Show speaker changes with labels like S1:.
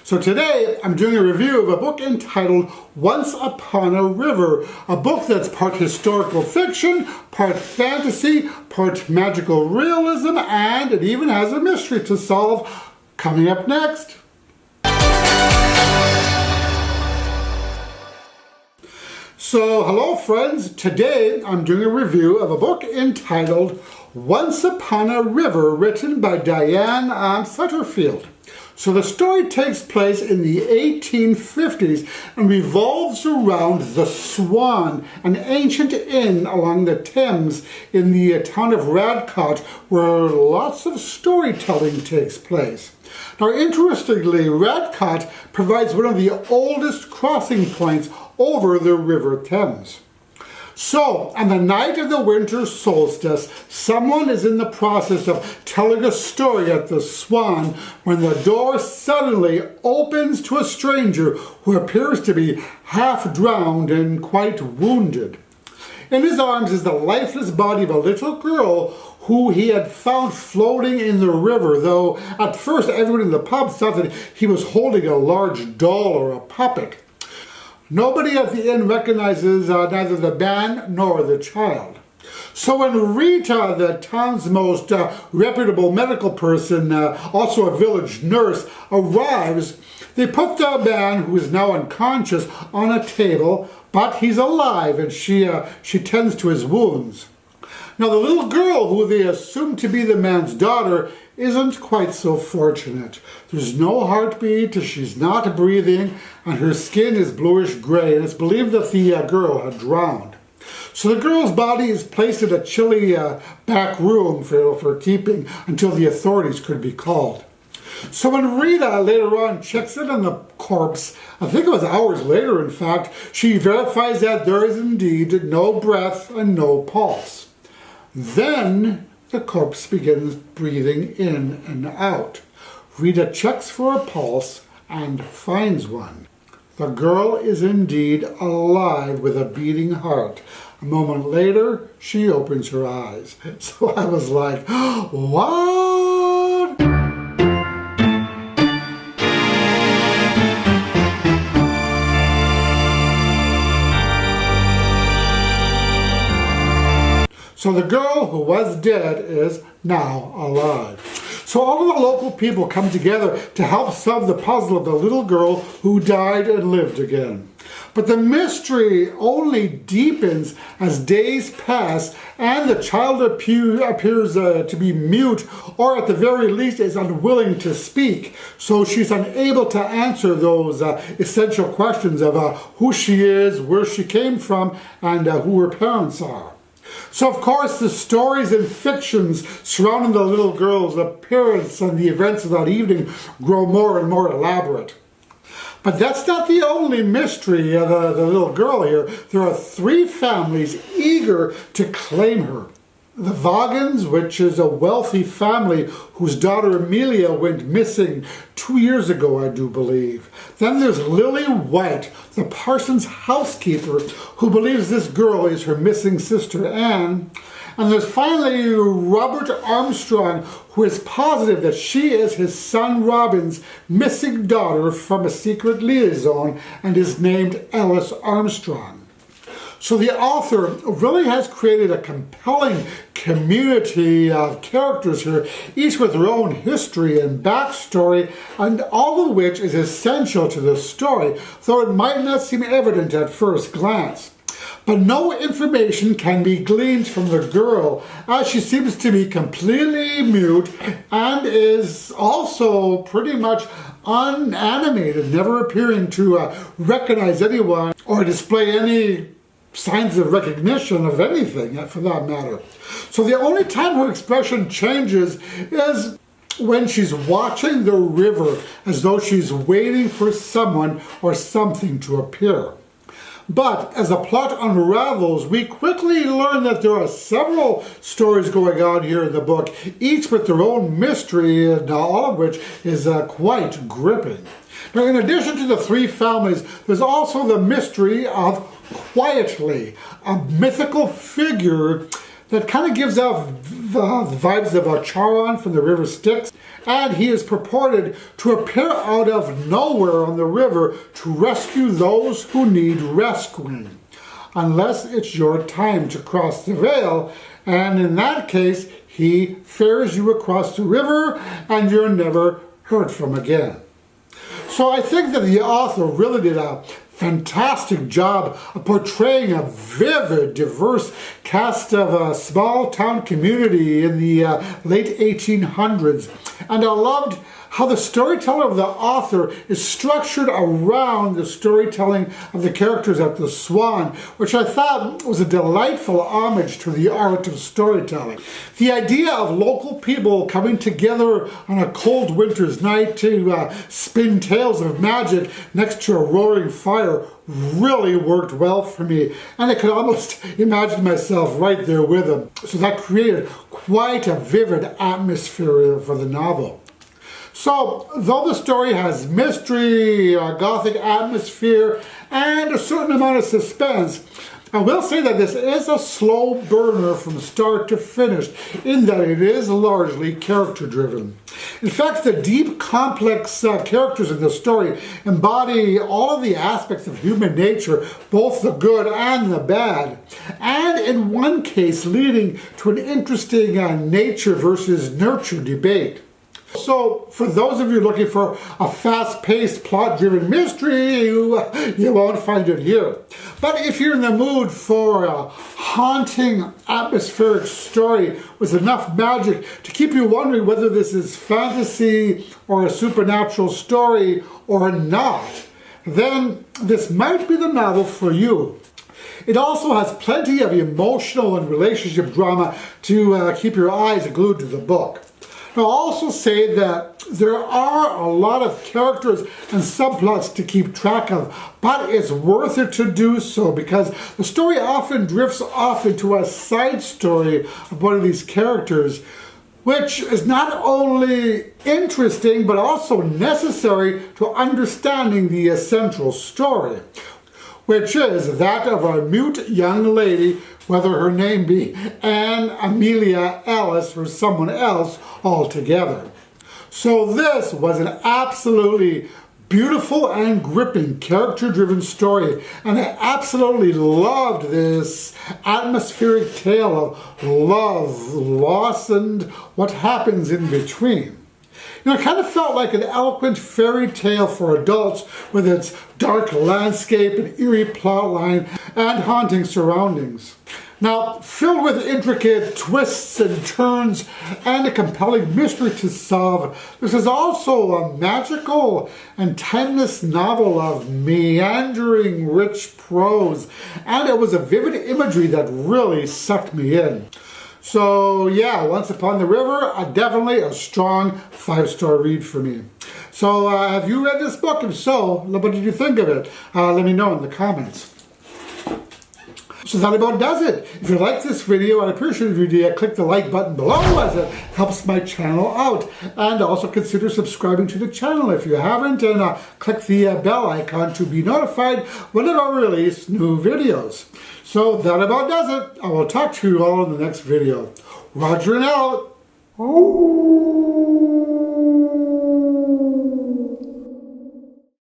S1: So today I'm doing a review of a book entitled Once Upon a River, a book that's part historical fiction, part fantasy, part magical realism, and it even has a mystery to solve. Coming up next. So hello friends, today I'm doing a review of a book entitled Once Upon a River, written by Diane Setterfield. So the story takes place in the 1850s and revolves around the Swan, an ancient inn along the Thames in the town of Radcott, where lots of storytelling takes place. Now interestingly, Radcott provides one of the oldest crossing points over the River Thames. So, on the night of the winter solstice, someone is in the process of telling a story at the Swan when the door suddenly opens to a stranger who appears to be half drowned and quite wounded. In his arms is the lifeless body of a little girl who he had found floating in the river, though at first everyone in the pub thought that he was holding a large doll or a puppet. Nobody at the inn recognizes neither the man nor the child. So when Rita, the town's most reputable medical person, also a village nurse, arrives, they put the man, who is now unconscious, on a table, but he's alive and she tends to his wounds. Now the little girl, who they assume to be the man's daughter, isn't quite so fortunate. There's no heartbeat, she's not breathing, and her skin is bluish gray, and it's believed that the girl had drowned. So the girl's body is placed in a chilly back room for keeping until the authorities could be called. So when Rita later on checks in on the corpse, I think it was hours later in fact, she verifies that there is indeed no breath and no pulse. Then the corpse begins breathing in and out. Rita checks for a pulse and finds one. The girl is indeed alive with a beating heart. A moment later, she opens her eyes. So I was like, what? So the girl who was dead is now alive. So all of the local people come together to help solve the puzzle of the little girl who died and lived again. But the mystery only deepens as days pass and the child appears to be mute, or at the very least is unwilling to speak. So she's unable to answer those essential questions of who she is, where she came from, and who her parents are. So of course the stories and fictions surrounding the little girl's appearance and the events of that evening grow more and more elaborate. But that's not the only mystery of the little girl here. There are three families eager to claim her. The Vagans, which is a wealthy family whose daughter Amelia went missing 2 years ago, I do believe. Then there's Lily White, the parson's housekeeper, who believes this girl is her missing sister Anne. And there's finally Robert Armstrong, who is positive that she is his son Robin's missing daughter from a secret liaison and is named Alice Armstrong. So the author really has created a compelling community of characters here, each with their own history and backstory, and all of which is essential to the story, though it might not seem evident at first glance. But no information can be gleaned from the girl, as she seems to be completely mute and is also pretty much unanimated, never appearing to recognize anyone or display any signs of recognition of anything, for that matter. So the only time her expression changes is when she's watching the river, as though she's waiting for someone or something to appear. But as the plot unravels, we quickly learn that there are several stories going on here in the book, each with their own mystery, and all of which is quite gripping. Now, in addition to the three families, there's also the mystery of Quietly, a mythical figure that kind of gives off the vibes of Charon from the river Styx. And he is purported to appear out of nowhere on the river to rescue those who need rescuing. Unless it's your time to cross the veil, and in that case, he ferries you across the river and you're never heard from again. So I think that the author really did a fantastic job of portraying a vivid, diverse cast of a small town community in the late 1800s. And I loved how the storyteller of the author is structured around the storytelling of the characters at the Swan, which I thought was a delightful homage to the art of storytelling. The idea of local people coming together on a cold winter's night to spin tales of magic next to a roaring fire really worked well for me, and I could almost imagine myself right there with them. So that created quite a vivid atmosphere for the novel. So, though the story has mystery, a gothic atmosphere, and a certain amount of suspense, I will say that this is a slow burner from start to finish, in that it is largely character-driven. In fact, the deep, complex characters in the story embody all of the aspects of human nature, both the good and the bad, and in one case leading to an interesting nature versus nurture debate. So, for those of you looking for a fast-paced, plot-driven mystery, you won't find it here. But if you're in the mood for a haunting, atmospheric story with enough magic to keep you wondering whether this is fantasy or a supernatural story or not, then this might be the novel for you. It also has plenty of emotional and relationship drama to keep your eyes glued to the book. I'll also say that there are a lot of characters and subplots to keep track of, but it's worth it to do so because the story often drifts off into a side story of one of these characters, which is not only interesting but also necessary to understanding the central story, which is that of a mute young lady, whether her name be Anne Amelia Alice or someone else altogether. So this was an absolutely beautiful and gripping character-driven story, and I absolutely loved this atmospheric tale of love, loss, and what happens in between. You know, it kind of felt like an eloquent fairy tale for adults with its dark landscape and eerie plotline and haunting surroundings. Now, filled with intricate twists and turns and a compelling mystery to solve, this is also a magical and timeless novel of meandering, rich prose, and it was a vivid imagery that really sucked me in. So yeah, Once Upon the River, definitely a strong 5-star read for me. So have you read this book? If so, what did you think of it? Let me know in the comments. So that about does it. If you like this video, I'd appreciate if you click the like button below as it helps my channel out. And also consider subscribing to the channel if you haven't, and click the bell icon to be notified whenever I release new videos. So that about does it. I will talk to you all in the next video. Roger and out.